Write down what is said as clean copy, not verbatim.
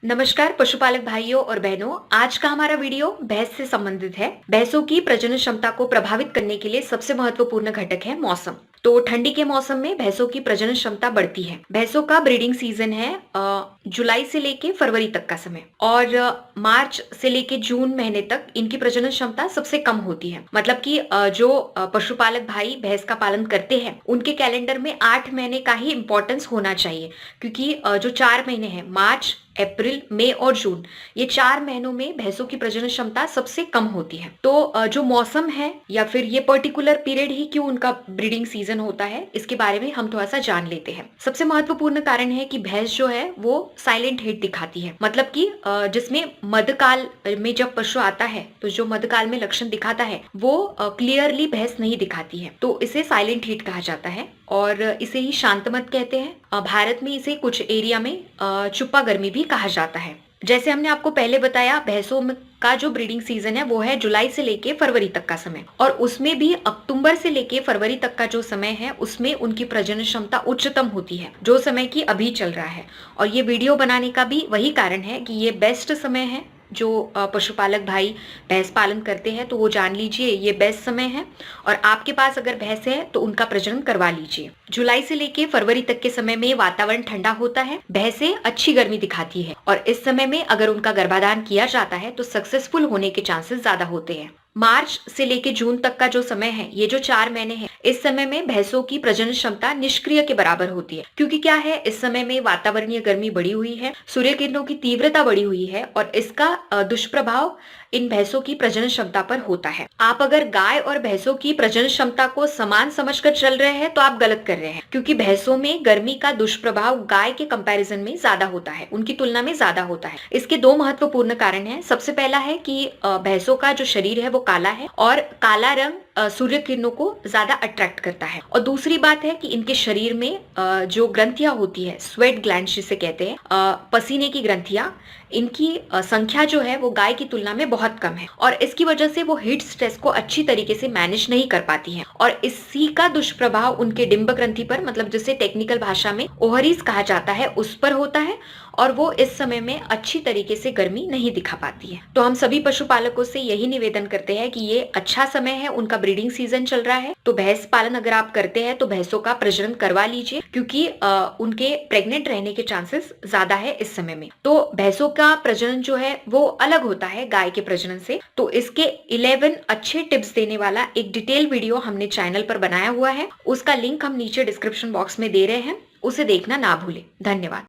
नमस्कार पशुपालक भाइयों और बहनों। आज का हमारा वीडियो भैंस से संबंधित है। भैंसों की प्रजनन क्षमता को प्रभावित करने के लिए सबसे महत्वपूर्ण घटक है मौसम। तो ठंडी के मौसम में भैंसों की प्रजनन क्षमता बढ़ती है। भैंसों का ब्रीडिंग सीजन है जुलाई से लेके फरवरी तक का समय, और मार्च से लेके जून महीने तक इनकी प्रजनन क्षमता सबसे कम होती है। मतलब कि जो पशुपालक भाई भैंस का पालन करते हैं उनके कैलेंडर में 8 महीने का ही इंपॉर्टेंस होना चाहिए, क्योंकि जो 4 महीने हैं मार्च, अप्रैल, मई और जून, ये 4 महीनों में भैंसों की प्रजनन क्षमता सबसे कम होती है। तो जो मौसम है या फिर ये पर्टिकुलर पीरियड ही क्यों उनका ब्रीडिंग सीजन होता है, इसके बारे में हम थोड़ा सा जान लेते हैं। सबसे महत्वपूर्ण कारण है कि भैंस जो है वो साइलेंट हिट दिखाती है। मतलब कि जिसमें मध्यकाल में जब पशु आता है तो जो मध्यकाल में लक्षण दिखाता है वो क्लियरली भैंस नहीं दिखाती है, तो इसे साइलेंट हिट कहा जाता है और इसे ही शांतमत कहते हैं। भारत में इसे कुछ एरिया में चुप्पा गर्मी भी कहा जाता है। जैसे हमने आपको पहले बताया, भैंसों का जो ब्रीडिंग सीजन है वो है जुलाई से लेके फरवरी तक का समय, और उसमें भी अक्टूबर से लेके फरवरी तक का जो समय है उसमें उनकी प्रजनन क्षमता उच्चतम होती है, जो समय की अभी चल रहा है। और ये वीडियो बनाने का भी वही कारण है कि ये बेस्ट समय है। जो पशुपालक भाई भैंस पालन करते हैं तो वो जान लीजिए ये बेस्ट समय है, और आपके पास अगर भैंस है तो उनका प्रजनन करवा लीजिए। जुलाई से लेके फरवरी तक के समय में वातावरण ठंडा होता है, भैंसें अच्छी गर्मी दिखाती है, और इस समय में अगर उनका गर्भाधान किया जाता है तो सक्सेसफुल होने के चांसेस ज्यादा होते हैं। मार्च से लेके जून तक का जो समय है, ये जो 4 महीने हैं, इस समय में भैंसों की प्रजनन क्षमता निष्क्रिय के बराबर होती है। क्योंकि क्या है, इस समय में वातावरणीय गर्मी बढ़ी हुई है, सूर्य किरणों की तीव्रता बढ़ी हुई है, और इसका दुष्प्रभाव इन भैंसों की प्रजनन क्षमता पर होता है। आप अगर गाय और भैंसों की प्रजनन क्षमता को समान समझकर चल रहे हैं तो आप गलत कर रहे हैं, क्योंकि भैंसों में गर्मी का दुष्प्रभाव गाय के कंपैरिजन में ज्यादा होता है, उनकी तुलना में ज्यादा होता है। इसके 2 महत्वपूर्ण कारण हैं। सबसे पहला है कि भैंसों का जो शरीर है वो काला है, और काला रंग सूर्य किरणों को ज्यादा अट्रैक्ट करता है। और दूसरी बात है कि इनके शरीर में जो ग्रंथियां होती है, स्वेट ग्लैंड जिसे कहते हैं, पसीने की ग्रंथियां, इनकी संख्या जो है वो गाय की तुलना में बहुत कम है, और इसकी वजह से वो हीट स्ट्रेस को अच्छी तरीके से मैनेज नहीं कर पाती हैं, और इसी का दुष्प्रभाव उनके डिंब ग्रंथि पर, मतलब जिसे टेक्निकल भाषा में ओवरीज कहा जाता है, उस पर होता है, और वो इस समय में अच्छी तरीके से गर्मी नहीं दिखा पाती है। तो हम सभी पशुपालकों से यही निवेदन करते हैं कि ये अच्छा समय है, उनका ब्रीडिंग सीजन चल रहा है, तो भैंस पालन अगर आप करते हैं तो भैंसों का प्रजनन करवा लीजिए, क्योंकि उनके प्रेग्नेंट रहने के चांसेस ज्यादा है इस समय में। तो भैंसों का प्रजनन जो है वो अलग होता है गाय के प्रजनन से। तो इसके 11 अच्छे टिप्स देने वाला एक डिटेल वीडियो हमने चैनल पर बनाया हुआ है, उसका लिंक हम नीचे डिस्क्रिप्शन बॉक्स में दे रहे हैं, उसे देखना ना भूलें। धन्यवाद।